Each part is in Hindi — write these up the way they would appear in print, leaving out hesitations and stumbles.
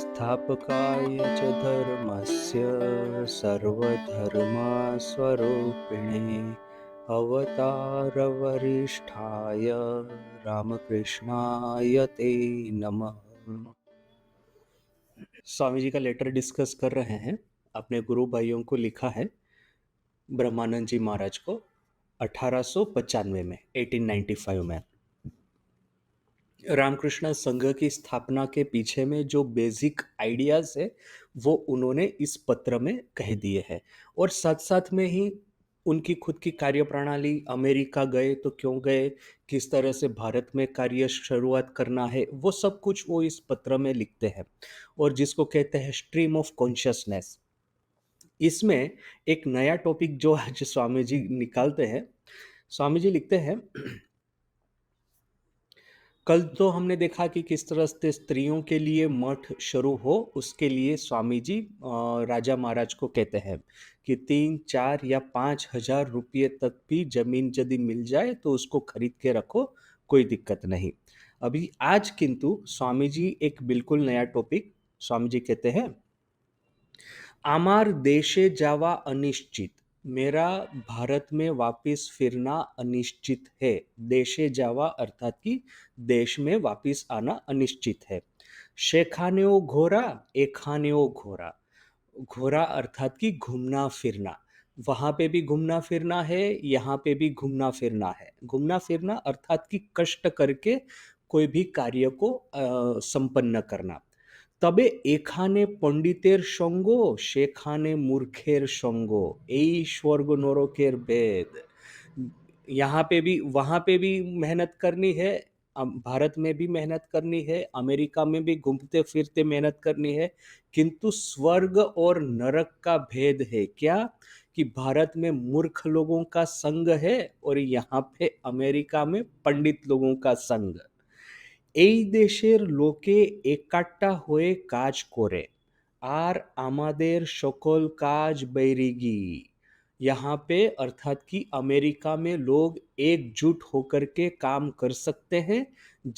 संस्थापकाय च धर्मस्य सर्वधर्मस्वरूपिणे अवतारवरिष्ठाय रामकृष्णाय ते नमः। स्वामी जी का लेटर डिस्कस कर रहे हैं। अपने गुरु भाइयों को लिखा है ब्रह्मानंद जी महाराज को 1895 में 1895 में। रामकृष्ण संघ की स्थापना के पीछे में जो बेसिक आइडियाज है वो उन्होंने इस पत्र में कह दिए हैं। और साथ साथ में ही उनकी खुद की कार्यप्रणाली, अमेरिका गए तो क्यों गए, किस तरह से भारत में कार्य शुरुआत करना है, वो सब कुछ वो इस पत्र में लिखते हैं। और जिसको कहते हैं स्ट्रीम ऑफ कॉन्शियसनेस। इसमें एक नया टॉपिक जो आज स्वामी जी निकालते हैं, स्वामी जी लिखते हैं, कल तो हमने देखा कि किस तरह से स्त्रियों के लिए मठ शुरू हो, उसके लिए स्वामी जी राजा महाराज को कहते हैं कि 3, 4 या 5 हज़ार रुपये तक भी जमीन यदि मिल जाए तो उसको खरीद के रखो, कोई दिक्कत नहीं। अभी आज किंतु स्वामी जी एक बिल्कुल नया टॉपिक, स्वामी जी कहते हैं, आमार देशे जावा अनिश्चित, मेरा भारत में वापस फिरना अनिश्चित है। देशे जावा अर्थात कि देश में वापस आना अनिश्चित है। शेखानेओ घोड़ा, एखानेओ घोड़ा, घोड़ा अर्थात कि घूमना फिरना, वहां पे भी घूमना फिरना है, यहाँ पे भी घूमना फिरना है। घूमना फिरना अर्थात कि कष्ट करके कोई भी कार्य को संपन्न करना। তবে এখানে পণ্ডিতের সঙ্গ সেখানে মূর্খের সঙ্গ, এই স্वर्ग नरकेर भेद। यहाँ पे भी वहाँ पे भी मेहनत करनी है, भारत में भी मेहनत करनी है, अमेरिका में भी घूमते फिरते मेहनत करनी है, किंतु स्वर्ग और नरक का भेद है क्या, कि भारत में मूर्ख लोगों का संग है और यहाँ पे अमेरिका में पंडित लोगों का संग। এই দেশের লোকে একাট্টা হয়ে কাজ করে আর আমাদের সকল কাজ बैरिगी। यहाँ पे अर्थात कि अमेरिका में लोग एकजुट होकर के काम कर सकते हैं,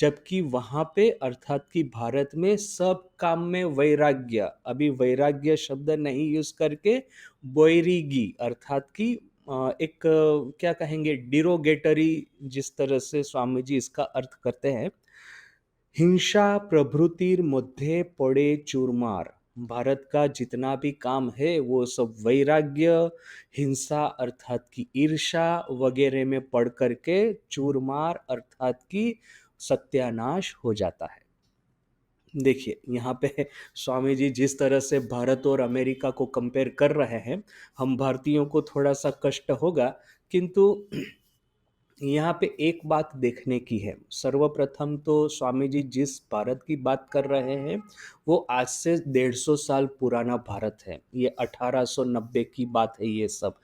जबकि वहाँ पे अर्थात कि भारत में सब काम में वैराग्य, अभी वैराग्य शब्द नहीं यूज करके बैरिगी अर्थात कि एक क्या कहेंगे, डिरोगेटरी, जिस तरह से स्वामी जी इसका अर्थ करते हैं, हिंसा प्रभृतिर मध्य पड़े चूरमार। भारत का जितना भी काम है वो सब वैराग्य, हिंसा अर्थात की ईर्षा वगैरह में पढ़ करके चूरमार अर्थात की सत्यानाश हो जाता है। देखिए यहाँ पे स्वामी जी जिस तरह से भारत और अमेरिका को कंपेयर कर रहे हैं, हम भारतीयों को थोड़ा सा कष्ट होगा, किंतु यहाँ पे एक बात देखने की है। सर्वप्रथम तो स्वामी जी जिस भारत की बात कर रहे हैं वो आज से 150 साल पुराना भारत है। ये 1890 की बात है, ये सब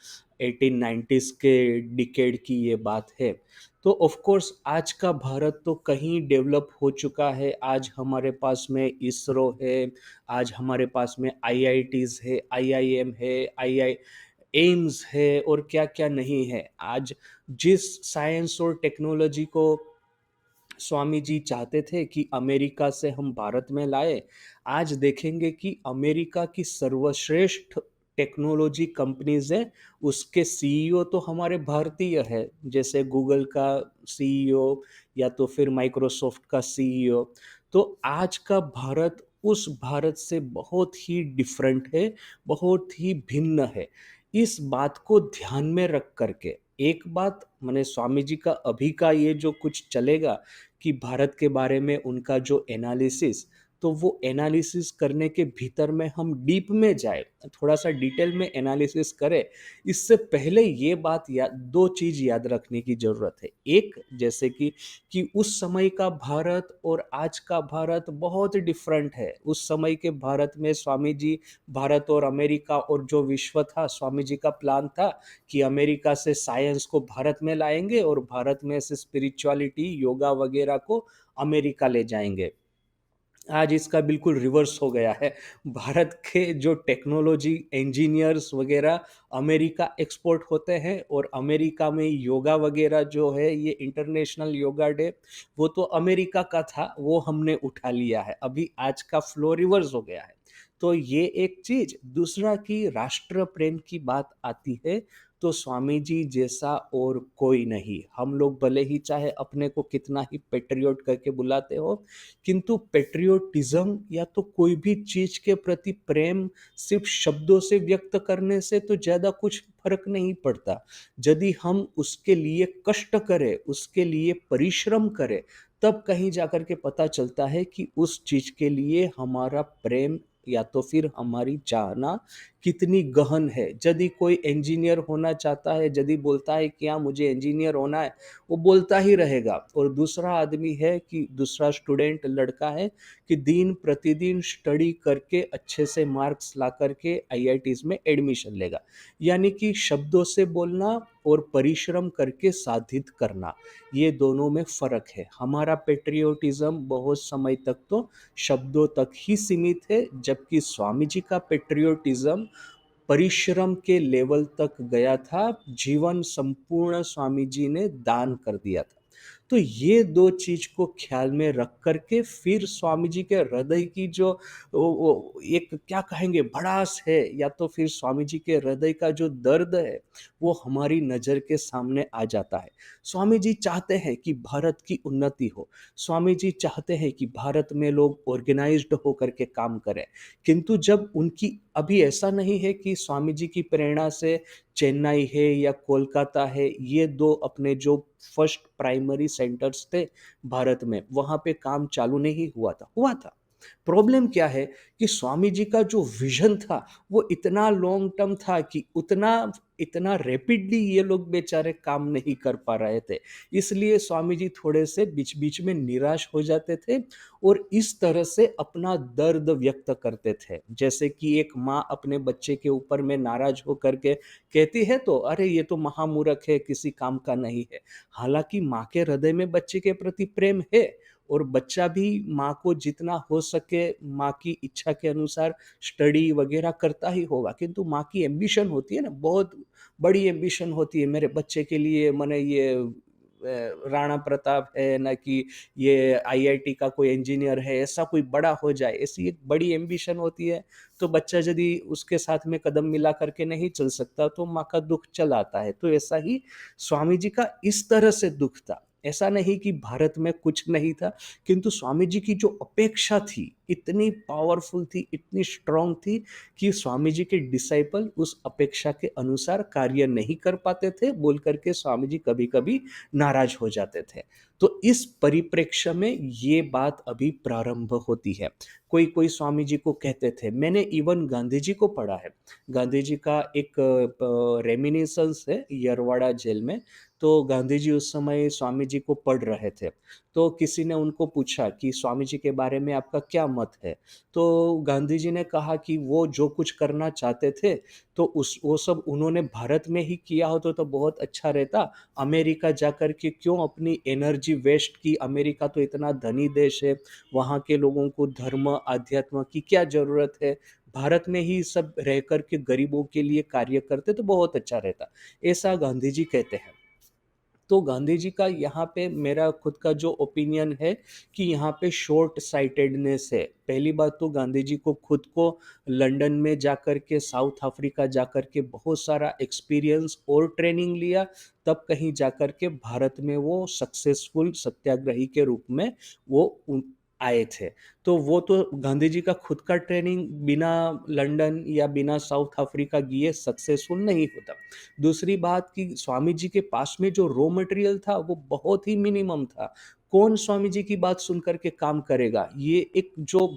1890s के डिकेड की ये बात है। तो ऑफ कोर्स आज का भारत तो कहीं डेवलप हो चुका है। आज हमारे पास में इसरो है, आज हमारे पास में आईआईटीज है, आईआईएम है, आई एम्स है, और क्या क्या नहीं है। आज जिस साइंस और टेक्नोलॉजी को स्वामी जी चाहते थे कि अमेरिका से हम भारत में लाए, आज देखेंगे कि अमेरिका की सर्वश्रेष्ठ टेक्नोलॉजी कंपनीज है, उसके सीईओ तो हमारे भारतीय है, जैसे गूगल का सीईओ या तो फिर माइक्रोसॉफ्ट का सीईओ। तो आज का भारत उस भारत से बहुत ही डिफरेंट है, बहुत ही भिन्न है। इस बात को ध्यान में रख करके एक बात, मैंने स्वामी जी का अभी का ये जो कुछ चलेगा कि भारत के बारे में उनका जो एनालिसिस, तो वो एनालिसिस करने के भीतर में हम डीप में जाए, थोड़ा सा डिटेल में एनालिसिस करें। इससे पहले ये बात दो चीज याद रखने की जरूरत है। एक, जैसे कि उस समय का भारत और आज का भारत बहुत डिफरेंट है। उस समय के भारत में स्वामी जी भारत और अमेरिका और जो विश्व था, स्वामी जी का प्लान था कि अमेरिका से साइंस को भारत में लाएंगे और भारत में से स्पिरिचुअलिटी, योगा वगैरह को अमेरिका ले जाएंगे। आज इसका बिल्कुल रिवर्स हो गया है। भारत के जो टेक्नोलॉजी इंजीनियर्स वगैरह अमेरिका एक्सपोर्ट होते हैं, और अमेरिका में योगा वगैरह जो है, ये इंटरनेशनल योगा डे, वो तो अमेरिका का था, वो हमने उठा लिया है। अभी आज का फ्लो रिवर्स हो गया है। तो ये एक चीज। दूसरा कि राष्ट्र प्रेम की बात आती है, तो स्वामी जी जैसा और कोई नहीं। हम लोग भले ही चाहे अपने को कितना ही पेट्रियोट करके बुलाते हो, किंतु पेट्रियोटिज्म या तो कोई भी चीज के प्रति प्रेम सिर्फ शब्दों से व्यक्त करने से तो ज्यादा कुछ फर्क नहीं पड़ता। यदि हम उसके लिए कष्ट करें, उसके लिए परिश्रम करें, तब कहीं जाकर के पता चलता है कि उस चीज के लिए हमारा प्रेम या तो फिर हमारी चाहना कितनी गहन है। यदि कोई इंजीनियर होना चाहता है, यदि बोलता है कि हाँ मुझे इंजीनियर होना है, वो बोलता ही रहेगा। और दूसरा आदमी है कि दूसरा स्टूडेंट लड़का है कि दिन प्रतिदिन स्टडी करके अच्छे से मार्क्स ला करके आईआईटीज में एडमिशन लेगा। यानी कि शब्दों से बोलना और परिश्रम करके साधित करना, ये दोनों में फर्क है। हमारा पेट्रियोटिज्म बहुत समय तक तो शब्दों तक ही सीमित है, जबकि स्वामी जी का पेट्रियोटिज्म परिश्रम के लेवल तक गया था। जीवन संपूर्ण स्वामी जी ने दान कर दिया था। तो ये दो चीज को ख्याल में रख करके फिर स्वामी जी के हृदय की जो एक क्या कहेंगे भड़ास है, या तो फिर स्वामी जी के हृदय का जो दर्द है, वो हमारी नजर के सामने आ जाता है। स्वामी जी चाहते हैं कि भारत की उन्नति हो। स्वामी जी चाहते हैं कि भारत में लोग ऑर्गेनाइज्ड होकर के काम करें। किंतु जब उनकी, अभी ऐसा नहीं है कि स्वामी जी की प्रेरणा से चेन्नई है या कोलकाता है, ये दो अपने जो फर्स्ट प्राइमरी सेंटर्स थे भारत में, वहां पे काम चालू नहीं हुआ था, हुआ था। प्रॉब्लम क्या है कि स्वामी जी का जो विजन था, वो इतना लॉन्ग टर्म था कि उतना इतना रैपिडली ये लोग बेचारे काम नहीं कर पा रहे थे। इसलिए स्वामी जी थोड़े से बीच बीच में निराश हो जाते थे, और इस तरह से अपना दर्द व्यक्त करते थे। जैसे कि एक माँ अपने बच्चे के ऊपर में नाराज होकर के कहती है तो अरे ये तो महामूर्ख है, किसी काम का नहीं है। हालांकि माँ के हृदय में बच्चे के प्रति प्रेम है, और बच्चा भी माँ को जितना हो सके माँ की इच्छा के अनुसार स्टडी वगैरह करता ही होगा। किंतु माँ की एम्बिशन होती है ना, बहुत बड़ी एम्बिशन होती है, मेरे बच्चे के लिए मैंने ये राणा प्रताप है ना, कि ये आईआईटी का कोई इंजीनियर है, ऐसा कोई बड़ा हो जाए, ऐसी एक बड़ी एम्बिशन होती है। तो बच्चा यदि उसके साथ में कदम मिला करके नहीं चल सकता, तो माँ का दुख चल आता है। तो ऐसा ही स्वामी जी का इस तरह से दुख था। ऐसा नहीं कि भारत में कुछ नहीं था, किंतु स्वामी जी की जो अपेक्षा थी इतनी पावरफुल थी, इतनी स्ट्रांग थी, कि स्वामी जी के डिसाइपल उस अपेक्षा के अनुसार कार्य नहीं कर पाते थे, बोल करके स्वामी जी कभी कभी नाराज हो जाते थे। तो इस परिप्रेक्ष्य में ये बात अभी प्रारंभ होती है। कोई कोई स्वामी जी को कहते थे, मैंने इवन गांधी जी को पढ़ा है। गांधी जी का एक रेमिनिसेंस है यरवाड़ा जेल में। तो गांधी जी उस समय स्वामी जी को पढ़ रहे थे। तो किसी ने उनको पूछा कि स्वामी जी के बारे में आपका क्या मत है। तो गांधी जी ने कहा कि वो जो कुछ करना चाहते थे, तो उस वो सब उन्होंने भारत में ही किया होता तो बहुत अच्छा रहता। अमेरिका जाकर के क्यों अपनी एनर्जी वेस्ट की? अमेरिका तो इतना धनी देश है, वहाँ के लोगों को धर्म अध्यात्म की क्या जरूरत है? भारत में ही सब रह कर के गरीबों के लिए कार्य करते तो बहुत अच्छा रहता। ऐसा गांधी जी कहते हैं। तो गांधी जी का यहाँ पे मेरा खुद का जो ओपिनियन है कि यहाँ पे शॉर्ट साइटेडनेस है। पहली बात तो गांधी जी को खुद को लंदन में जाकर के, साउथ अफ्रीका जाकर के बहुत सारा एक्सपीरियंस और ट्रेनिंग लिया, तब कहीं जाकर के भारत में वो सक्सेसफुल सत्याग्रही के रूप में वो आए थे। तो वो तो गांधी जी का खुद का ट्रेनिंग बिना लंदन या बिना साउथ अफ्रीका किए सक्सेसफुल नहीं होता। दूसरी बात कि स्वामी जी के पास में जो रॉ मटेरियल था वो बहुत ही मिनिमम था। कौन स्वामी जी की बात सुन करके काम करेगा? ये एक जो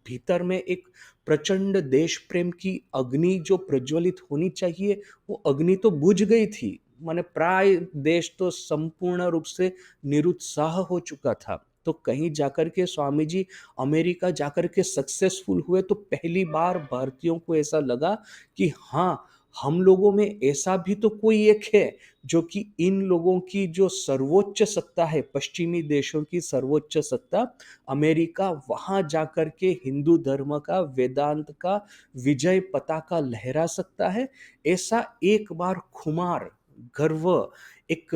भीतर में एक प्रचंड देश प्रेम की अग्नि जो प्रज्वलित होनी चाहिए, वो अग्नि तो बुझ गई थी। माने प्राय देश तो संपूर्ण रूप से निरुत्साह हो चुका था। तो कहीं जाकर के स्वामी जी अमेरिका जाकर के सक्सेसफुल हुए, तो पहली बार भारतीयों को ऐसा लगा कि हाँ, हम लोगों में ऐसा भी तो कोई एक है जो कि इन लोगों की जो सर्वोच्च सत्ता है, पश्चिमी देशों की सर्वोच्च सत्ता, अमेरिका, वहाँ जाकर के हिंदू धर्म का, वेदांत का विजय पताका लहरा सकता है? ऐसा एक बार खुमार, गर्व, एक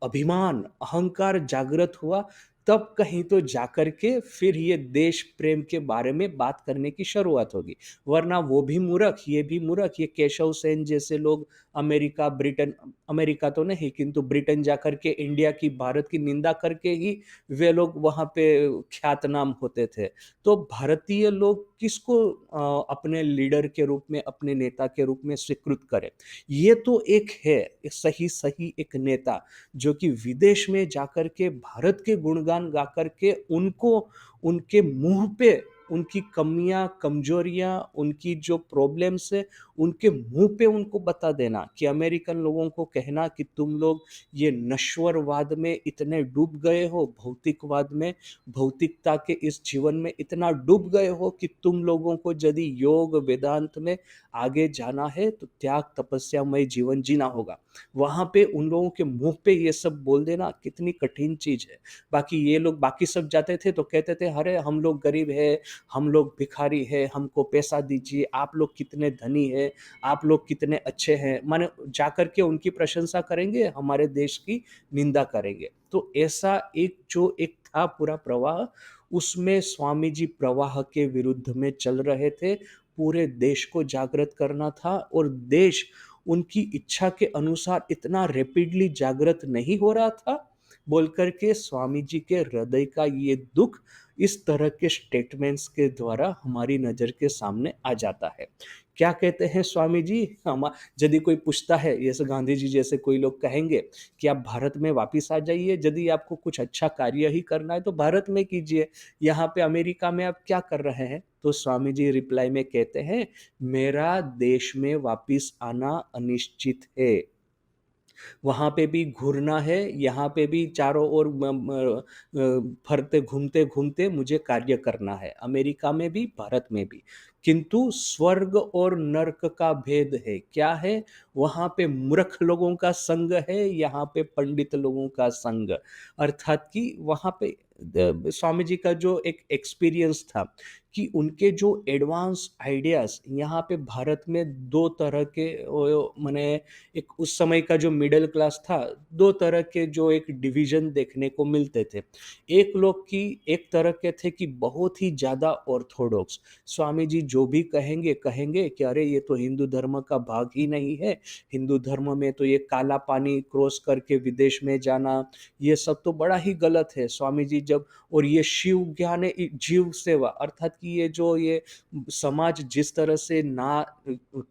अभिमान, अहंकार जागृत हुआ, तब कहीं तो जाकर के फिर ये देश प्रेम के बारे में बात करने की शुरुआत होगी। वरना वो भी मूर्ख, ये भी मूर्ख, ये केशव सेन जैसे लोग अमेरिका, ब्रिटेन, अमेरिका तो नहीं किंतु ब्रिटेन जाकर के इंडिया की, भारत की निंदा करके ही वे लोग वहाँ पे ख्यातनाम होते थे। तो भारतीय लोग किसको अपने लीडर के रूप में, अपने नेता के रूप में स्वीकृत करें? ये तो एक है, एक सही सही एक नेता जो कि विदेश में जाकर के भारत के गुणगान गा कर के उनको, उनके मुंह पे उनकी कमियां, कमजोरियां, उनकी जो प्रॉब्लम्स है, उनके मुंह पे उनको बता देना, कि अमेरिकन लोगों को कहना कि तुम लोग ये नश्वरवाद में इतने डूब गए हो, भौतिकवाद में, भौतिकता के इस जीवन में इतना डूब गए हो कि तुम लोगों को यदि योग वेदांत में आगे जाना है तो त्याग तपस्यामय जीवन जीना होगा। वहाँ पे उन लोगों के मुँह पे ये सब बोल देना कितनी कठिन चीज़ है। बाकी ये लोग बाकी सब जाते थे तो कहते थे, अरे हम लोग गरीब हैं, हम लोग भिखारी हैं, हमको पैसा दीजिए, आप लोग कितने धनी हैं, आप लोग कितने अच्छे हैं। माने जाकर के उनकी प्रशंसा करेंगे, हमारे देश की निंदा करेंगे। तो ऐसा एक जो एक था पूरा प्रवाह, उसमें स्वामी जी प्रवाह के विरुद्ध में चल रहे थे। पूरे देश को जागृत करना था, और देश उनकी इच्छा के अनुसार इतना रैपिडली जागृत नहीं हो रहा था, बोल कर के स्वामी जी के हृदय का ये दुख इस तरह के स्टेटमेंट्स के द्वारा हमारी नज़र के सामने आ जाता है। क्या कहते हैं स्वामी जी? हम, यदि कोई पूछता है, जैसे गांधी जी जैसे कोई लोग कहेंगे कि आप भारत में वापस आ जाइए, यदि आपको कुछ अच्छा कार्य ही करना है तो भारत में कीजिए, यहाँ पे अमेरिका में आप क्या कर रहे हैं? तो स्वामी जी रिप्लाई में कहते हैं, मेरा देश में वापस आना अनिश्चित है। वहाँ पे भी घूरना है, यहाँ पे भी चारों ओर फरते घूमते-घूमते मुझे कार्य करना है, अमेरिका में भी, भारत में भी। किंतु स्वर्ग और नर्क का भेद है, क्या है? वहाँ पे मूर्ख लोगों का संग है, यहाँ पे पंडित लोगों का संग। अर्थात कि वहाँ पे स्वामी जी का जो एक एक्सपीरियंस था, कि उनके जो एडवांस आइडियाज़ यहाँ पे भारत में 2 तरह के माने एक उस समय का जो मिडिल क्लास था, 2 तरह के जो एक डिवीज़न देखने को मिलते थे। एक लोग की एक तरह के थे कि बहुत ही ज़्यादा ऑर्थोडॉक्स, स्वामी जी जो भी कहेंगे, कहेंगे कि अरे ये तो हिंदू धर्म का भाग ही नहीं है, हिंदू धर्म में तो ये काला पानी क्रॉस करके विदेश में जाना, ये सब तो बड़ा ही गलत है। स्वामी जी जब, और ये शिव ज्ञान है, जीव सेवा, अर्थात कि ये जो ये समाज जिस तरह से ना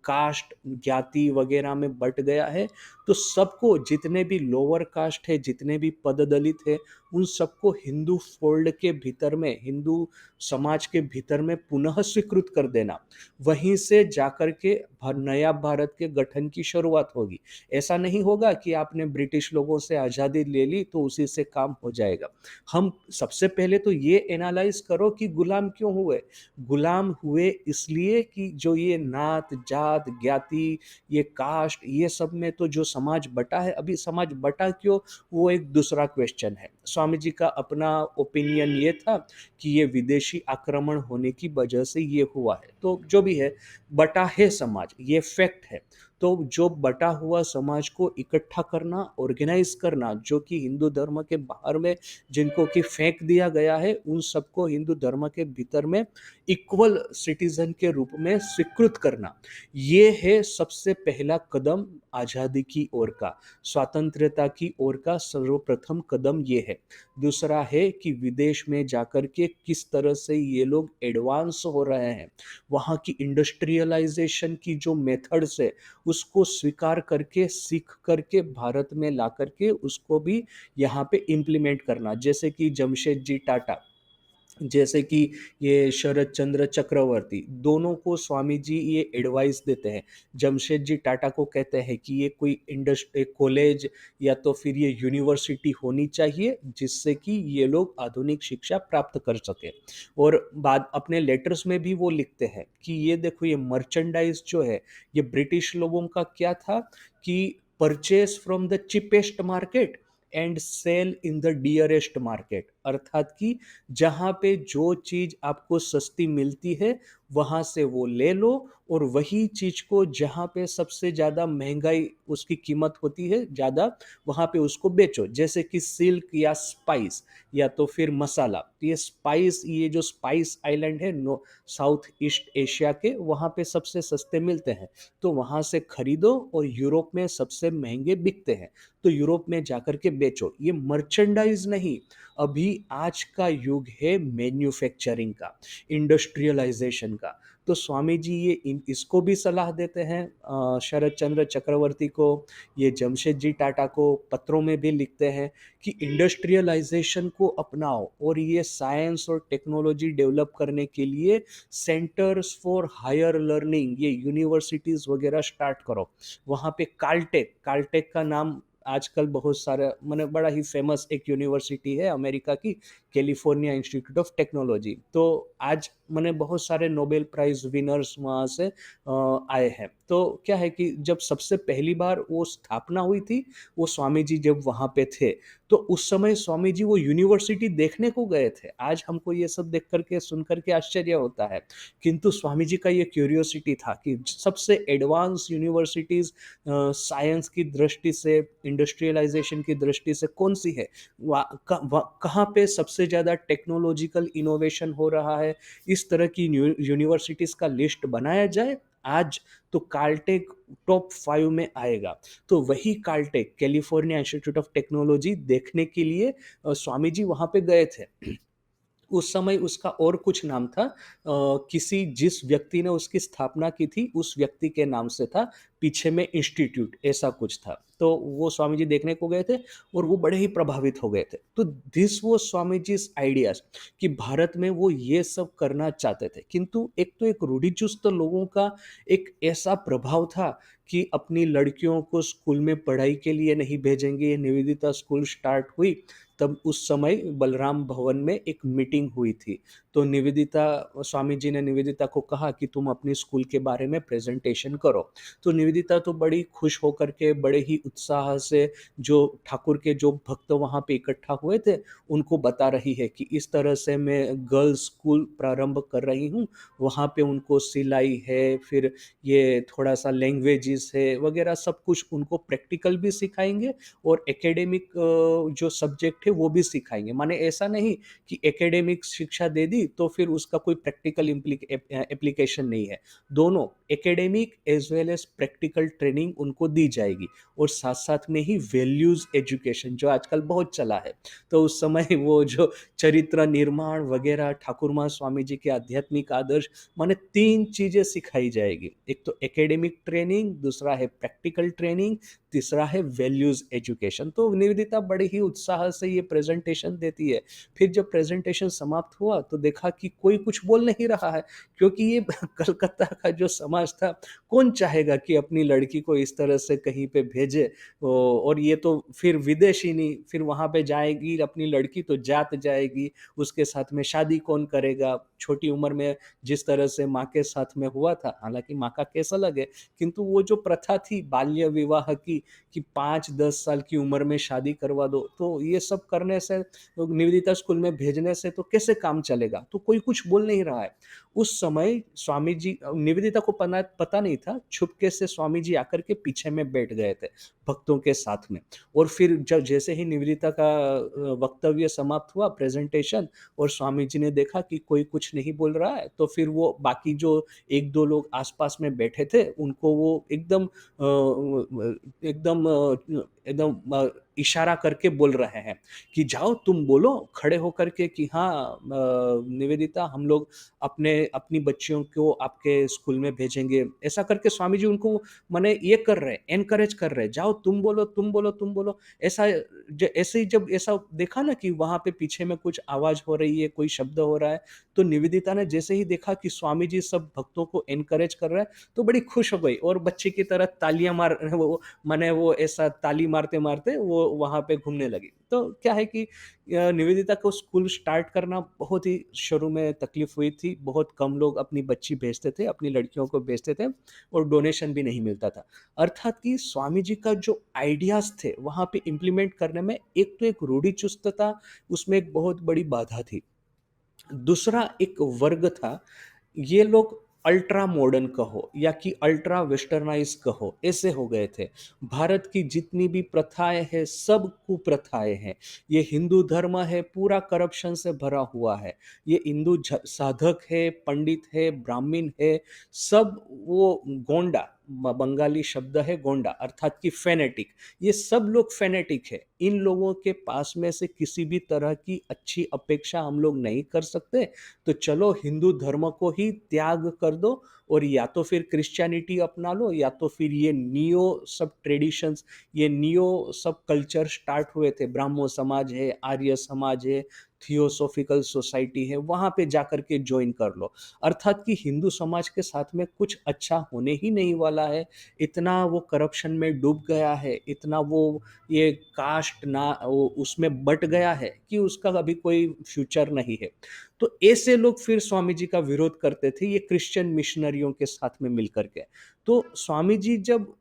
कास्ट, जाति वगैरह में बँट गया है, तो सबको, जितने भी लोअर कास्ट है, जितने भी पद-दलित है, उन सबको हिंदू फ़ोल्ड के भीतर में, हिंदू समाज के भीतर में पुनः स्वीकृत कर देना। वहीं से जाकर के नया भारत के गठन की शुरुआत होगी। ऐसा नहीं होगा कि आपने ब्रिटिश लोगों से आज़ादी ले ली तो उसी से काम हो जाएगा। हम सबसे पहले तो ये एनालाइज़ करो कि गुलाम क्यों हुए? गुलाम हुए इसलिए कि जो ये नात, जात, ज्ञाति, ये कास्ट, ये सब में तो जो समाज बँटा है, अभी समाज बँटा क्यों? वो एक दूसरा क्वेश्चन है। स्वामी जी का अपना ओपिनियन ये था कि ये विदेशी आक्रमण होने की वजह से ये हुआ है। तो जो भी है, बँटा है समाज, ये फैक्ट है। तो जो बँटा हुआ समाज को इकट्ठा करना, ऑर्गेनाइज़ करना, जो कि हिंदू धर्म के बाहर में जिनको कि फेंक दिया गया है, उन सबको हिंदू धर्म के भीतर में इक्वल सिटीज़न के रूप में स्वीकृत करना। ये है सबसे पहला कदम आज़ादी की ओर का, स्वतंत्रता की ओर का सर्वप्रथम कदम ये है। दूसरा है कि विदेश में जाकर के किस तरह से ये लोग एडवांस हो रहे हैं। वहाँ की इंडस्ट्रियलाइज़ेशन की जो मेथड्स है, उसको स्वीकार करके, सीख करके भारत में ला करके उसको भी यहाँ पे इम्प्लीमेंट करना। जैसे कि जमशेदजी टाटा, जैसे कि ये शरत चंद्र चक्रवर्ती, दोनों को स्वामी जी ये एडवाइस देते हैं। जमशेद जी टाटा को कहते हैं कि ये कोई कॉलेज या तो फिर ये यूनिवर्सिटी होनी चाहिए जिससे कि ये लोग आधुनिक शिक्षा प्राप्त कर सके। और बाद अपने लेटर्स में भी वो लिखते हैं कि ये देखो, ये मर्चेंडाइज जो है, ये ब्रिटिश लोगों का क्या था कि purchase from the cheapest market and sell in the dearest market, अर्थात कि जहाँ पे जो चीज़ आपको सस्ती मिलती है वहाँ से वो ले लो, और वही चीज़ को जहाँ पे सबसे ज़्यादा महंगाई उसकी कीमत होती है ज़्यादा, वहाँ पे उसको बेचो। जैसे कि सिल्क या स्पाइस या तो फिर मसाला, तो ये स्पाइस, ये जो स्पाइस आइलैंड है नो साउथ ईस्ट एशिया के, वहाँ पे सबसे सस्ते मिलते हैं, तो वहाँ से खरीदो, और यूरोप में सबसे महंगे बिकते हैं तो यूरोप में जाकर के बेचो। ये मर्चेंडाइज नहीं, अभी आज का युग है मैन्युफैक्चरिंग का, इंडस्ट्रियलाइजेशन का। तो स्वामी जी ये इसको भी सलाह देते हैं, शरद चंद्र चक्रवर्ती को, ये जमशेद जी टाटा को पत्रों में भी लिखते हैं कि इंडस्ट्रियलाइजेशन को अपनाओ, और ये साइंस और टेक्नोलॉजी डेवलप करने के लिए सेंटर्स फॉर हायर लर्निंग, ये यूनिवर्सिटीज़ वगैरह स्टार्ट करो। वहाँ पे काल्टेक, काल्टेक का नाम आजकल बहुत सारा, मैंने बड़ा ही फेमस एक यूनिवर्सिटी है अमेरिका की, कैलिफोर्निया इंस्टीट्यूट ऑफ टेक्नोलॉजी। तो आज मैंने बहुत सारे नोबेल प्राइज विनर्स वहाँ से आए हैं। तो क्या है कि जब सबसे पहली बार वो स्थापना हुई थी, वो स्वामी जी जब वहाँ पे थे, तो उस समय स्वामी जी वो यूनिवर्सिटी देखने को गए थे। आज हमको ये सब देख करके सुन करके आश्चर्य होता है, किंतु स्वामी जी का ये क्यूरियोसिटी था कि सबसे एडवांस यूनिवर्सिटीज़ साइंस की दृष्टि से, इंडस्ट्रियलाइजेशन की दृष्टि से कौन सी है, कहाँ पे सबसे ज़्यादा टेक्नोलॉजिकल इनोवेशन हो रहा है, इस तरह की यूनिवर्सिटीज़ का लिस्ट बनाया जाए आज, तो काल्टेक टॉप 5 में आएगा। तो वही काल्टेक, कैलिफोर्निया इंस्टीट्यूट ऑफ टेक्नोलॉजी देखने के लिए स्वामी जी वहाँ पे गए थे। उस समय उसका और कुछ नाम था, किसी जिस व्यक्ति ने उसकी स्थापना की थी उस व्यक्ति के नाम से था, पीछे में इंस्टीट्यूट ऐसा कुछ था। तो वो स्वामी जी देखने को गए थे और वो बड़े ही प्रभावित हो गए थे। तो दिस वो स्वामी जी's आइडियाज़ कि भारत में वो ये सब करना चाहते थे। किंतु एक तो एक रूढ़िचुस्त लोगों का एक ऐसा प्रभाव था कि अपनी लड़कियों को स्कूल में पढ़ाई के लिए नहीं भेजेंगे। ये निवेदिता स्कूल स्टार्ट हुई तब उस समय बलराम भवन में एक मीटिंग हुई थी। तो निवेदिता, स्वामी जी ने निवेदिता को कहा कि तुम अपनी स्कूल के बारे में प्रेजेंटेशन करो। तो निवेदिता तो बड़ी खुश होकर के बड़े ही उत्साह से जो ठाकुर के जो भक्त वहाँ पे इकट्ठा हुए थे उनको बता रही है कि इस तरह से मैं गर्ल्स स्कूल प्रारंभ कर रही हूँ। वहाँ पे उनको सिलाई है, फिर ये थोड़ा सा लैंग्वेजेस है वगैरह, सब कुछ उनको प्रैक्टिकल भी सिखाएंगे और एकेडमिक जो सब्जेक्ट है वो भी सिखाएंगे। माने ऐसा नहीं कि एकेडमिक शिक्षा दे दी तो फिर उसका कोई प्रैक्टिकल एप्लीकेशन नहीं है। दोनों, academic as well as practical training उनको दी जाएगी, और साथ साथ में ही वैल्यूज एजुकेशन जो आजकल बहुत चला है। तो उस समय वो जो चरित्र निर्माण वगैरह, ठाकुर माँ स्वामी जी के आध्यात्मिक आदर्श, माने तीन चीजें सिखाई जाएगी। एक तो एकेडमिक ट्रेनिंग, दूसरा है प्रैक्टिकल ट्रेनिंग, तीसरा है वैल्यूज एजुकेशन। तो निवेदिता बड़े ही उत्साह से ये प्रेजेंटेशन देती है। फिर जब प्रेजेंटेशन समाप्त हुआ तो देखा कि कोई कुछ बोल नहीं रहा है, क्योंकि ये कलकत्ता का जो समाज था, कौन चाहेगा कि अपनी लड़की को इस तरह से कहीं पे भेजे। और ये तो फिर विदेशी नहीं, फिर वहाँ पे जाएगी अपनी लड़की तो जात जाएगी, उसके साथ में शादी कौन करेगा। छोटी उम्र में जिस तरह से माँ के साथ में हुआ था, हालांकि माँ का केस अलग है, किंतु वो जो प्रथा थी बाल्य विवाह की, कि 5-10 साल की उम्र में शादी करवा दो, तो ये सब करने से, निवेदिता स्कूल में भेजने से तो कैसे काम चलेगा। तो कोई कुछ बोल नहीं रहा है। उस समय स्वामी जी, निवेदिता को पता नहीं था, छुपके से स्वामी जी आकर के पीछे में बैठ गए थे भक्तों के साथ में। और फिर जब जैसे ही निवेदिता का वक्तव्य समाप्त हुआ, प्रेजेंटेशन, और स्वामी जी ने देखा कि कोई कुछ नहीं बोल रहा है, तो फिर वो बाकी जो एक दो लोग आसपास में बैठे थे उनको वो एकदम एकदम इशारा करके बोल रहे हैं कि जाओ तुम बोलो खड़े होकर के कि हाँ निवेदिता हम लोग अपनी बच्चियों को आपके स्कूल में भेजेंगे। ऐसा करके स्वामी जी उनको माने ये कर रहे हैं, एनकरेज कर रहे हैं, जाओ तुम बोलो, तुम बोलो, तुम बोलो। ऐसा ऐसे ही जब ऐसा देखा ना कि वहाँ पे पीछे में कुछ आवाज़ हो रही है, कोई शब्द हो रहा है, तो निवेदिता ने जैसे ही देखा कि स्वामी जी सब भक्तों को एनकरेज कर रहे हैं, तो बड़ी खुश हो गई और बच्चे की तरह तालियाँ मार वो माने वो ऐसा ताली मारते-मारते वो वहाँ पे घूमने लगी। तो क्या है कि निवेदिता को स्कूल स्टार्ट करना बहुत ही शुरू में तकलीफ़ हुई थी। बहुत कम लोग अपनी बच्ची भेजते थे, अपनी लड़कियों को भेजते थे और डोनेशन भी नहीं मिलता था। अर्थात कि स्वामी जी का जो आइडियाज़ थे, वहाँ पे इम्प्लीमेंट करने में एक तो एक रूढ़िचुस्तता, उसमें एक बहुत बड़ी बाधा थी। दूसरा एक वर्ग था, ये लोग अल्ट्रा मॉडर्न कहो या कि अल्ट्रा वेस्टर्नाइज़ कहो, ऐसे हो गए थे। भारत की जितनी भी प्रथाएँ हैं, सब कुप्रथाएँ हैं। ये हिंदू धर्म है, पूरा करप्शन से भरा हुआ है। ये हिंदू साधक है, पंडित है, ब्राह्मण है, सब वो गोंडा, बंगाली शब्द है गोंडा अर्थात कि फैनेटिक। ये सब लोग फैनेटिक है। इन लोगों के पास में से किसी भी तरह की अच्छी अपेक्षा हम लोग नहीं कर सकते, तो चलो हिंदू धर्म को ही त्याग कर दो और या तो फिर क्रिश्चियनिटी अपना लो या तो फिर ये नियो सब ट्रेडिशंस, ये नियो सब कल्चर स्टार्ट हुए थे। ब्राह्मो समाज है, आर्य समाज है, थियोसॉफिकल सोसाइटी है, वहाँ पे जाकर के जॉइन कर लो। अर्थात कि हिंदू समाज के साथ में कुछ अच्छा होने ही नहीं वाला है। इतना वो करप्शन में डूब गया है, इतना वो ये कास्ट ना वो उसमें बँट गया है कि उसका अभी कोई फ्यूचर नहीं है। तो ऐसे लोग फिर स्वामी जी का विरोध करते थे, ये क्रिश्चियन मिशनरियों के साथ में मिलकर के। तो स्वामी जी जब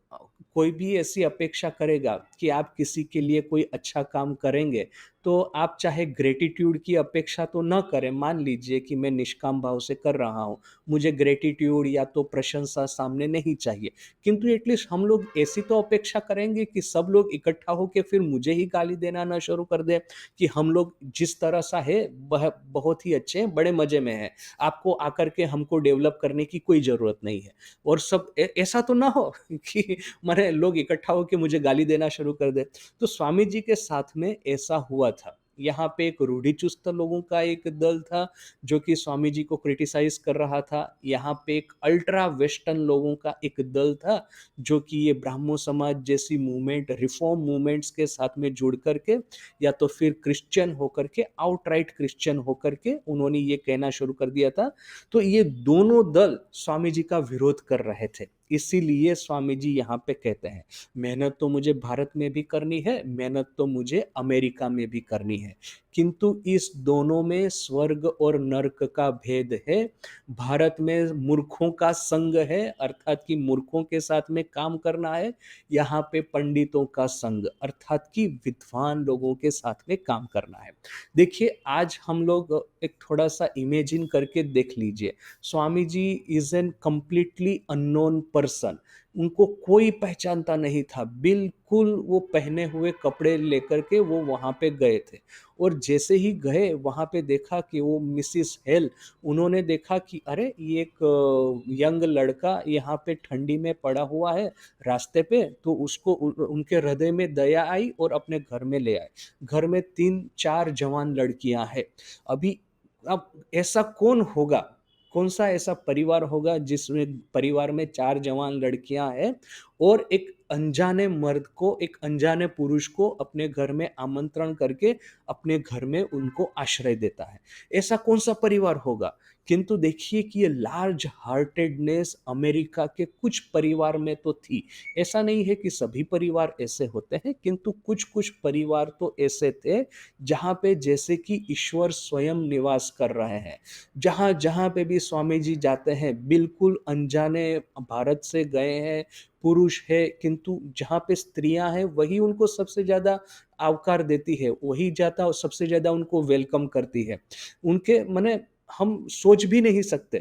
कोई भी ऐसी अपेक्षा करेगा कि आप किसी के लिए कोई अच्छा काम करेंगे, तो आप चाहे ग्रैटिट्यूड की अपेक्षा तो ना करें। मान लीजिए कि मैं निष्काम भाव से कर रहा हूँ, मुझे ग्रैटिट्यूड या तो प्रशंसा सामने नहीं चाहिए। किंतु एटलीस्ट हम लोग ऐसी तो अपेक्षा करेंगे कि सब लोग इकट्ठा होके फिर मुझे ही गाली देना ना शुरू कर दें कि हम लोग जिस तरह सा है वह बहुत ही अच्छे हैं, बड़े मज़े में हैं। आपको आकर के हमको डेवलप करने की कोई ज़रूरत नहीं है। और सब ऐसा तो ना हो कि माने लोग इकट्ठा होके मुझे गाली देना शुरू कर दें। तो स्वामी जी के साथ में ऐसा हुआ था। यहाँ पे एक रूढ़िचुस्त लोगों का एक दल था, जो कि स्वामी जी को क्रिटिसाइज़ कर रहा था। यहाँ पे एक अल्ट्रा वेस्टर्न लोगों का एक दल था, जो कि ये ब्राह्मो समाज जैसी मूवमेंट, रिफॉर्म मूवमेंट्स के साथ में जुड़ कर के या तो फिर क्रिश्चियन होकर के, आउटराइट क्रिश्चियन होकर के उन्होंने ये कहना शुरू कर दिया था। तो ये दोनों दल स्वामी जी का विरोध कर रहे थे। इसीलिए स्वामी जी यहाँ पे कहते हैं, मेहनत तो मुझे भारत में भी करनी है, मेहनत तो मुझे अमेरिका में भी करनी है। किंतु इस दोनों में स्वर्ग और नर्क का भेद है। भारत में मूर्खों का संग है, अर्थात कि मूर्खों के साथ में काम करना है। यहाँ पे पंडितों का संग, अर्थात कि विद्वान लोगों के साथ में काम करना है। देखिए, आज हम लोग एक थोड़ा-सा इमेजिन करके देख लीजिए। Swami ji is an completely unknown person. उनको कोई पहचानता नहीं था। बिल्कुल वो पहने हुए कपड़े लेकर के वो वहाँ पे गए थे और जैसे ही गए वहाँ पे देखा कि वो मिसेस हेल, उन्होंने देखा कि अरे! ये एक यंग लड़का यहाँ पे ठंडी में पड़ा हुआ है रास्ते पे, तो उसको उनके हृदय में दया आई और अपने घर में ले आए। घर में 3-4 जवान लड़कियाँ हैं। अभी अब ऐसा कौन होगा, कौन-सा ऐसा परिवार होगा जिसमें परिवार में 4 जवान लड़कियाँ हैं और एक अनजाने मर्द को, एक अनजाने पुरुष को अपने घर में आमंत्रण करके अपने घर में उनको आश्रय देता है। ऐसा कौन-सा परिवार होगा? किंतु देखिए कि ये लार्ज हार्टेडनेस अमेरिका के कुछ परिवार में तो थी। ऐसा नहीं है कि सभी परिवार ऐसे होते हैं, किंतु कुछ-कुछ परिवार तो ऐसे थे, जहाँ पे जैसे कि ईश्वर स्वयं निवास कर रहे हैं। जहाँ-जहाँ पे भी स्वामी जी जाते हैं, बिल्कुल अनजाने भारत से गए हैं, पुरुष है, किंतु जहाँ पे स्त्रियाँ हैं, वही उनको सबसे ज़्यादा आवकार देती है, वही जाता और सबसे ज़्यादा उनको वेलकम करती है। उनके माने हम सोच भी नहीं सकते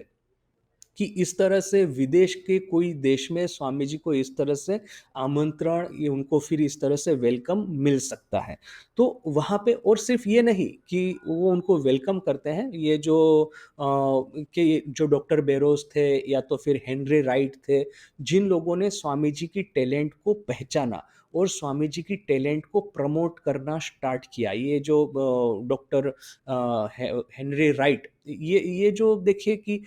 कि इस तरह से विदेश के कोई देश में स्वामी जी को इस तरह से आमंत्रण, ये उनको फिर इस तरह से वेलकम मिल सकता है। तो वहाँ पे और सिर्फ़ ये नहीं कि वो उनको वेलकम करते हैं, ये जो कि जो डॉक्टर बेरोज़ थे या तो फिर हेनरी राइट थे, जिन लोगों ने स्वामी जी की टैलेंट को पहचाना और स्वामी जी की टैलेंट को प्रमोट करना स्टार्ट किया। ये जो डॉक्टर हेनरी राइट, ये जो देखिए कि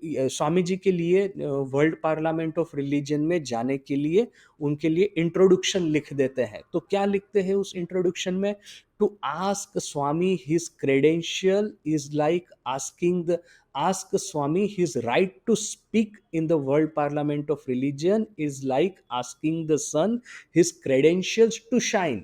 स्वामी जी के लिए वर्ल्ड पार्लियामेंट ऑफ रिलीजन में जाने के लिए उनके लिए इंट्रोडक्शन लिख देते हैं। तो क्या लिखते हैं उस इंट्रोडक्शन में? To ask Swami his credential is like asking the ask Swami his right to speak in the World Parliament of Religion is like asking the sun his credentials to shine।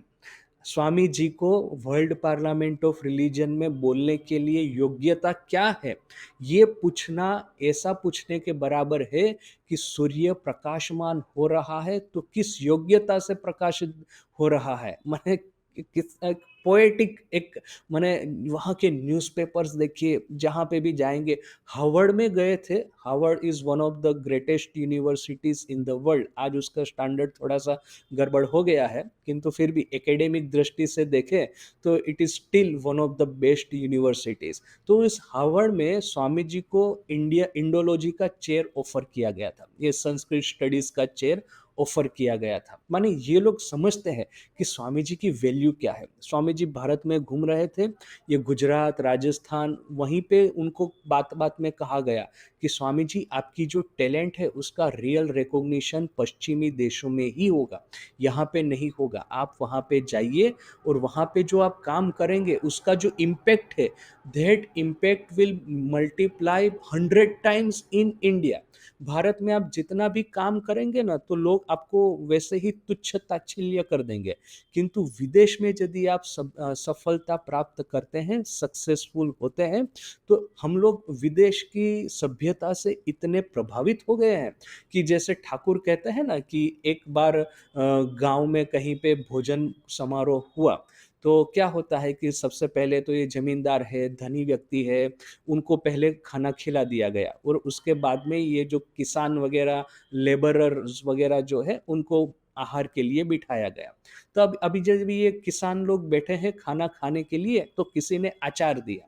Swami ji को वर्ल्ड पार्लियामेंट ऑफ रिलीजन में बोलने के लिए योग्यता क्या है, ये पूछना ऐसा पूछने के बराबर है कि सूर्य प्रकाशमान हो रहा है तो किस योग्यता से प्रकाशित हो रहा है। माने किस पोएटिक एक, माने वहाँ के न्यूज़पेपर्स देखिए, जहाँ पे भी जाएंगे। हार्वर्ड में गए थे। Harvard is one of the greatest universities in the world. आज उसका स्टैंडर्ड थोड़ा सा गड़बड़ हो गया है, किंतु फिर भी एकेडमिक दृष्टि से देखें तो it is still one of the best universities. तो इस हार्वर्ड में स्वामी जी को इंडोलॉजी का चेयर ऑफर किया गया था, ये संस्कृत स्टडीज़ का चेयर ऑफर किया गया था। माने ये लोग समझते हैं कि स्वामी जी की वैल्यू क्या है। स्वामी जी भारत में घूम रहे थे, ये गुजरात, राजस्थान, वहीं पे उनको बात बात में कहा गया कि स्वामी जी आपकी जो टैलेंट है उसका रियल रिकॉग्निशन पश्चिमी देशों में ही होगा, यहाँ पे नहीं होगा। आप वहाँ पे जाइए और वहाँ पे जो आप काम करेंगे उसका जो इम्पैक्ट है, that impact will multiply 100 times in India. Bharat में आप जितना भी काम करेंगे ना तो लोग आपको वैसे ही तुच्छ ताच्छल्य कर देंगे, किंतु विदेश में यदि आप सफलता प्राप्त करते हैं, सक्सेसफुल होते हैं, तो हम लोग विदेश की सभ्यता से इतने प्रभावित हो गए हैं कि जैसे ठाकुर कहते हैं ना कि एक बार गांव में कहीं पे भोजन समारोह हुआ, तो क्या होता है कि सबसे पहले तो ये जमींदार है, धनी व्यक्ति है, उनको पहले खाना खिला दिया गया और उसके बाद में ये जो किसान वगैरह, लेबरर्स वगैरह जो है उनको आहार के लिए बिठाया गया। तो अब अभी जब ये किसान लोग बैठे हैं खाना खाने के लिए, तो किसी ने अचार दिया।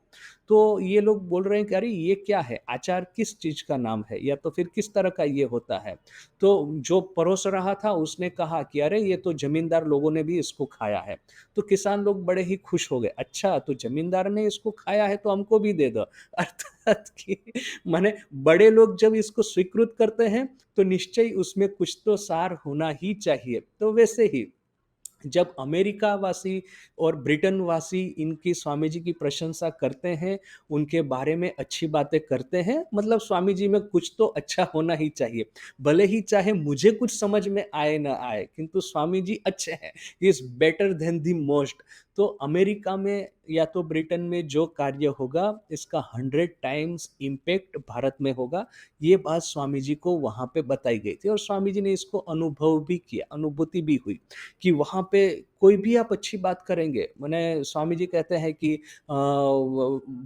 तो ये लोग बोल रहे हैं कि अरे ये क्या है, अचार किस चीज का नाम है, या तो फिर किस तरह का ये होता है। तो जो परोस रहा था उसने कहा कि अरे ये तो जमींदार लोगों ने भी इसको खाया है। तो किसान लोग बड़े ही खुश हो गए, अच्छा तो जमींदार ने इसको खाया है तो हमको भी दे दो। अर्थात कि माने बड़े लोग जब इसको स्वीकृत करते हैं तो निश्चय उसमें कुछ तो सार होना ही चाहिए। तो वैसे ही जब अमेरिका वासी और ब्रिटेन वासी इनकी स्वामी जी की प्रशंसा करते हैं, उनके बारे में अच्छी बातें करते हैं, मतलब स्वामी जी में कुछ तो अच्छा होना ही चाहिए। भले ही चाहे मुझे कुछ समझ में आए ना आए, किंतु स्वामी जी अच्छे हैं, he is better than the most. तो अमेरिका में या तो ब्रिटेन में जो कार्य होगा, इसका 100 टाइम्स इम्पैक्ट भारत में होगा। ये बात स्वामी जी को वहाँ पे बताई गई थी और स्वामी जी ने इसको अनुभव भी किया, अनुभूति भी हुई कि वहाँ पे कोई भी आप अच्छी बात करेंगे। माने स्वामी जी कहते हैं कि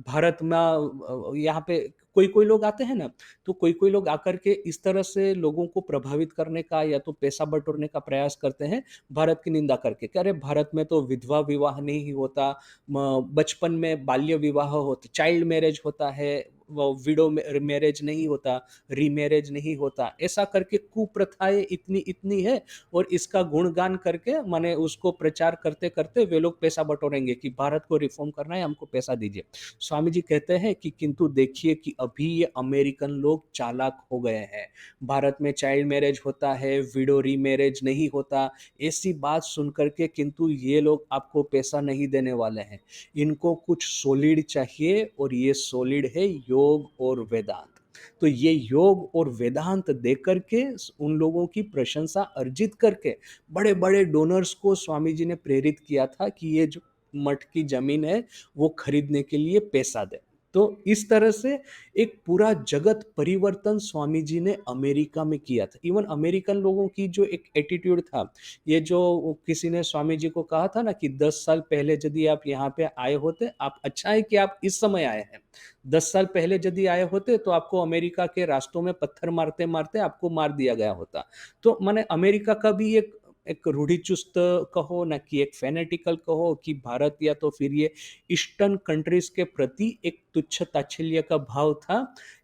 भारत में यहाँ पे कोई कोई लोग आते हैं ना, तो कोई कोई लोग आकर के इस तरह से लोगों को प्रभावित करने का या तो पैसा बटोरने का प्रयास करते हैं, भारत की निंदा करके कि अरे भारत में तो विधवा विवाह नहीं होता, बचपन में बाल्य विवाह होता, चाइल्ड मैरिज होता है, वो विडो मैरिज नहीं होता, रीमैरिज नहीं होता, ऐसा करके कुप्रथाएं इतनी इतनी है। और इसका गुणगान करके माने उसको प्रचार करते करते वे लोग पैसा बटोरेंगे कि भारत को रिफॉर्म करना है, हमको पैसा दीजिए। स्वामी जी कहते हैं कि किंतु देखिए कि अभी ये अमेरिकन लोग चालाक हो गए हैं। भारत में चाइल्ड मैरिज होता है, विडो रीमैरिज नहीं होता, ऐसी बात सुन करके किंतु ये लोग आपको पैसा नहीं देने वाले हैं। इनको कुछ सॉलिड चाहिए और ये सॉलिड है योग और वेदांत। तो ये योग और वेदांत दे करके उन लोगों की प्रशंसा अर्जित करके बड़े बड़े डोनर्स को स्वामी जी ने प्रेरित किया था कि ये जो मठ की जमीन है वो खरीदने के लिए पैसा दे। तो इस तरह से एक पूरा जगत परिवर्तन स्वामी जी ने अमेरिका में किया था। इवन अमेरिकन लोगों की जो एक एटीट्यूड था, ये जो किसी ने स्वामी जी को कहा था ना कि 10 साल पहले यदि आप यहाँ पे आए होते, आप अच्छा है कि आप इस समय आए हैं। 10 साल पहले यदि आए होते तो आपको अमेरिका के रास्तों में पत्थर मारते मारते आपको मार दिया गया होता। तो माने अमेरिका का भी एक एक रूढ़िचुस्त कहो ना कि एक फैनेटिकल कहो कि भारत या तो फिर ये ईस्टर्न कंट्रीज के प्रति एक तुच्छ ताच्छल्य का भाव था,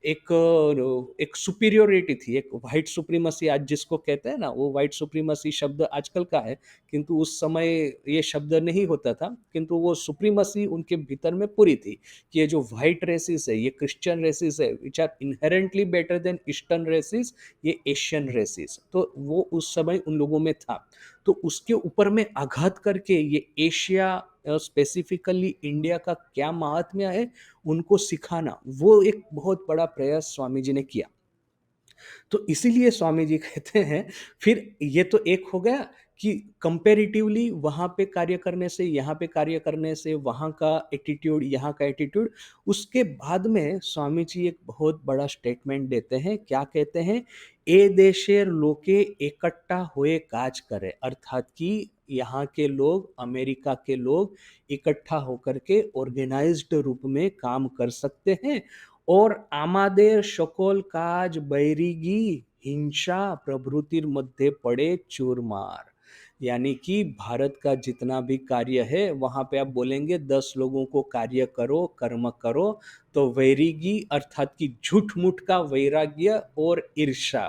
एक सुपीरियोरिटी थी, एक व्हाइट सुप्रीमेसी आज जिसको कहते हैं ना, वो व्हाइट सुप्रीमेसी शब्द आजकल का है, किंतु उस समय ये शब्द नहीं होता था, किंतु वो सुप्रीमेसी उनके भीतर में पूरी थी कि ये जो व्हाइट रेसिस है, ये क्रिश्चियन रेसिस है, which are inherently better than eastern races, ये एशियन रेसिस, तो वो उस समय उन लोगों में था। तो उसके ऊपर में आघात करके ये एशिया, स्पेसिफिकली इंडिया का क्या महात्म्य है, उनको सिखाना, वो एक बहुत बड़ा प्रयास स्वामी जी ने किया। तो इसीलिए स्वामी जी कहते हैं, फिर ये तो एक हो गया कि कंपैरेटिवली वहाँ पे कार्य करने से, यहाँ पे कार्य करने से, वहाँ का एटीट्यूड, यहाँ का एटीट्यूड। उसके बाद में स्वामी जी एक बहुत बड़ा स्टेटमेंट देते हैं, क्या कहते हैं? "ए देशेर लोके एकट्ठा होए काज करे", अर्थात कि यहाँ के लोग, अमेरिका के लोग इकट्ठा होकर के ऑर्गेनाइज्ड रूप में काम कर सकते हैं, और "आमादेर সকল কাজ বৈরিগী हिंसा प्रभृतिर मध्य पड़े चूरमार", यानी कि भारत का जितना भी कार्य है, वहाँ पे आप बोलेंगे 10 लोगों को कार्य करो, कर्म करो, तो वैरिगी अर्थात कि झूठ-मूठ का वैराग्य और ईर्ष्या,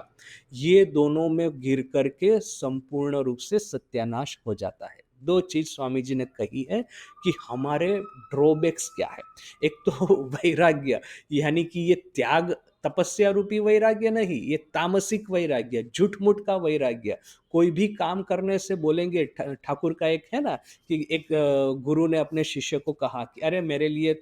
ये दोनों में गिर करके संपूर्ण रूप से सत्यानाश हो जाता है। 2 चीज़ स्वामी जी ने कही है कि हमारे ड्रॉबैक्स क्या है। एक तो वैराग्य, यानी कि ये त्याग, तपस्या रूपी वैराग्य नहीं, ये तामसिक वैराग्य, झूठ-मूठ का वैराग्य। कोई भी काम करने से बोलेंगे, ठाकुर का एक है ना कि एक गुरु ने अपने शिष्य को कहा कि अरे मेरे लिए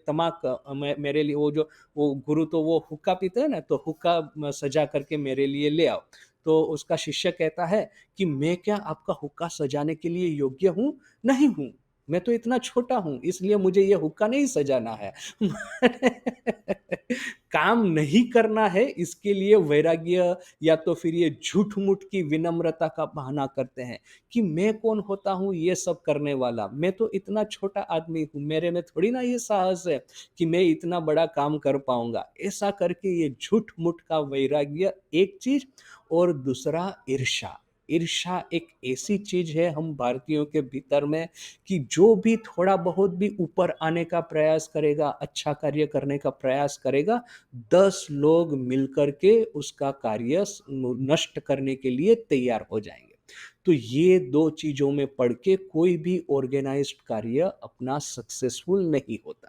मेरे लिए वो गुरु तो वो हुक्का पीते हैं ना, तो हुक्का सजा करके मेरे लिए ले आओ। तो उसका शिष्य कहता है कि मैं क्या आपका हुक्का सजाने के लिए योग्य हूँ? नहीं हूँ। मैं तो इतना छोटा हूँ, इसलिए मुझे ये हुक्का नहीं सजाना है। काम नहीं करना है, इसके लिए वैराग्य, या तो फिर ये झूठ-मूठ की विनम्रता का बहाना करते हैं कि मैं कौन होता हूँ ये सब करने वाला? मैं तो इतना छोटा आदमी हूँ, मेरे में थोड़ी ना ये साहस है कि मैं इतना बड़ा काम कर पाऊँगा। ऐसा करके ये झूठ-मूठ का वैराग्य एक चीज़, और दूसरा ईर्ष्या। ईर्ष्या एक ऐसी चीज़ है हम भारतीयों के भीतर में कि जो भी थोड़ा बहुत भी ऊपर आने का प्रयास करेगा, अच्छा कार्य करने का प्रयास करेगा, 10 लोग मिलकर के उसका कार्य नष्ट करने के लिए तैयार हो जाएँगे। तो ये 2 चीज़ों में पड़ के कोई भी ऑर्गेनाइज़्ड कार्य अपना सक्सेसफुल नहीं होता।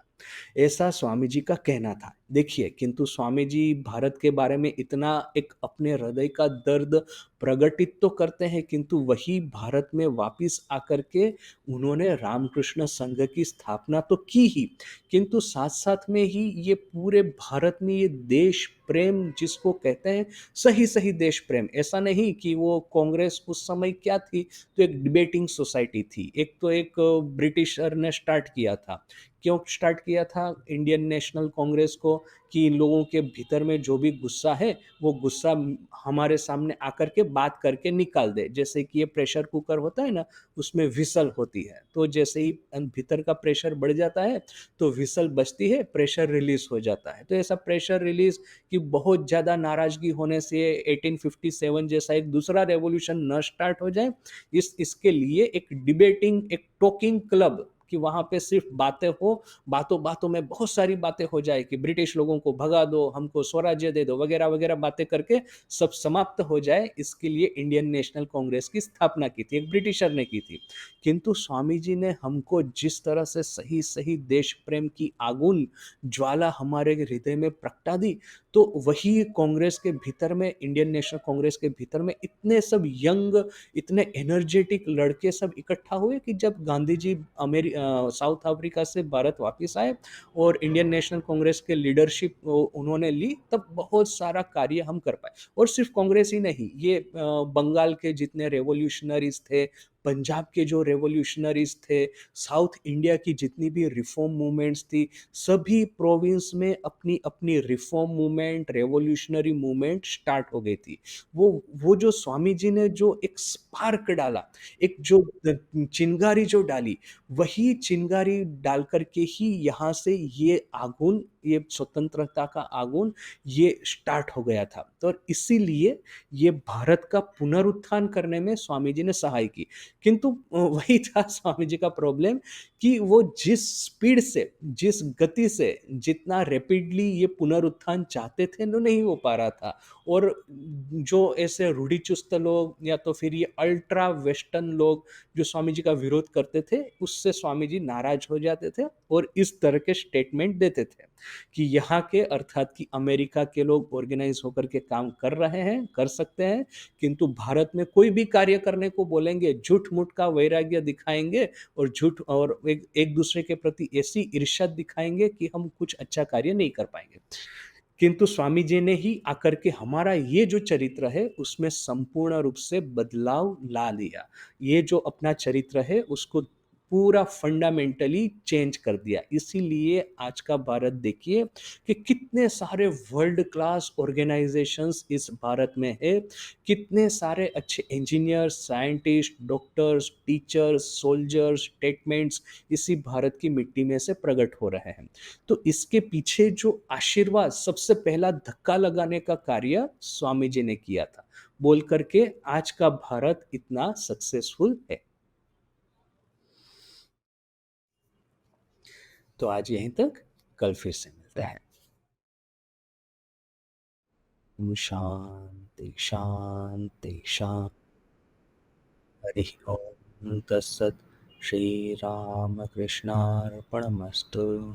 ऐसा स्वामी जी का कहना था। देखिए, किंतु स्वामी जी भारत के बारे में इतना एक अपने हृदय का दर्द प्रकटित तो करते हैं, किंतु वही भारत में वापिस आकर के उन्होंने रामकृष्ण संघ की स्थापना तो की ही, किंतु साथ-साथ में ही ये पूरे भारत में ये देश प्रेम जिसको कहते हैं, सही-सही देश प्रेम, ऐसा नहीं कि वो कांग्रेस उस समय क्या थी, तो एक डिबेटिंग सोसाइटी थी। एक तो एक ब्रिटिशर ने स्टार्ट किया था। क्यों स्टार्ट किया था इंडियन नेशनल कांग्रेस को? कि इन लोगों के भीतर में जो भी गुस्सा है, वो गुस्सा हमारे सामने आकर के बात करके निकाल दे। जैसे कि ये प्रेशर कुकर होता है ना, उसमें व्हिसल होती है। तो जैसे ही भीतर का प्रेशर बढ़ जाता है, तो व्हिसल बजती है, प्रेशर रिलीज़ हो जाता है। तो ऐसा प्रेशर रिलीज़ कि बहुत ज़्यादा नाराज़गी होने से 1857 जैसा एक दूसरा रेवोल्यूशन ना स्टार्ट हो जाए, इसके लिए एक डिबेटिंग, एक टॉकिंग क्लब, कि वहाँ पे सिर्फ़ बातें हो, बातों-बातों में बहुत सारी बातें हो जाए कि ब्रिटिश लोगों को भगा दो, हमको स्वराज्य दे दो, वगैरह-वगैरह बातें करके सब समाप्त हो जाए, इसके लिए इंडियन नेशनल कांग्रेस की स्थापना की थी, एक ब्रिटिशर ने की थी। किंतु स्वामी जी ने हमको जिस तरह से सही-सही देश प्रेम की आगुन ज्वाला हमारे हृदय में प्रगटा दी, तो वही कांग्रेस के भीतर में, इंडियन नेशनल कांग्रेस के भीतर में इतने सब यंग, इतने एनर्जेटिक लड़के सब इकट्ठा हुए कि जब गांधी जी साउथ अफ्रीका से भारत वापस आए और इंडियन नेशनल कांग्रेस के लीडरशिप उन्होंने ली, तब बहुत सारा कार्य हम कर पाए। और सिर्फ कांग्रेस ही नहीं, ये बंगाल के जितने रेवोल्यूशनरीज थे, पंजाब के जो रेवोल्यूशनरीज थे, साउथ इंडिया की जितनी भी रिफॉर्म मूवमेंट्स थी, सभी प्रोविंस में अपनी अपनी reform movement, revolutionary movement start हो गई थी। वो जो स्वामी जी ने जो एक स्पार्क डाला, एक जो चिंगारी जो डाली, वही चिंगारी डाल कर के ही यहाँ से ये आगुन, ये स्वतंत्रता का आगुन, ये स्टार्ट हो गया था। तो इसीलिए ये भारत का पुनरुत्थान करने में स्वामी जी ने सहाय की। किंतु वही था स्वामी जी का प्रॉब्लम कि वो जिस स्पीड से, जिस गति से, जितना रैपिडली ये पुनरुत्थान चाहते थे, वो नहीं हो पा रहा था। और जो ऐसे रूढ़िचुस्त लोग या तो फिर ये अल्ट्रा वेस्टर्न लोग जो स्वामी जी का विरोध करते थे, उससे स्वामी जी नाराज़ हो जाते थे और इस तरह के स्टेटमेंट देते थे कि यहाँ के अर्थात कि अमेरिका के लोग ऑर्गेनाइज़ होकर के काम कर रहे हैं, कर सकते हैं, किंतु भारत में कोई भी कार्य करने को बोलेंगे, झूठ-मूठ का वैराग्य दिखाएँगे और झूठ और एक एक-दूसरे के प्रति ऐसी ईर्ष्या दिखाएँगे कि हम कुछ अच्छा कार्य नहीं कर पाएँगे। किंतु स्वामी जी ने ही आकर के हमारा ये जो चरित्र है, उसमें संपूर्ण रूप से बदलाव ला लिया। ये जो अपना चरित्र है, उसको पूरा फंडामेंटली चेंज कर दिया। इसीलिए आज का भारत देखिए कि कितने सारे वर्ल्ड क्लास ऑर्गेनाइज़ेशंस इस भारत में है, कितने सारे अच्छे engineers, scientist, doctors, teachers, soldiers, statements इसी भारत की मिट्टी में से प्रकट हो रहे हैं। तो इसके पीछे जो आशीर्वाद सबसे पहला धक्का लगाने का कार्य स्वामी जी ने किया था, बोल कर के आज का भारत इतना सक्सेसफुल है। तो आज यहीं तक, कल फिर से मिलते हैं। ओम शांति शांति शांति। हरि ओम तत्सत। श्री राम कृष्णार्पणमस्तु।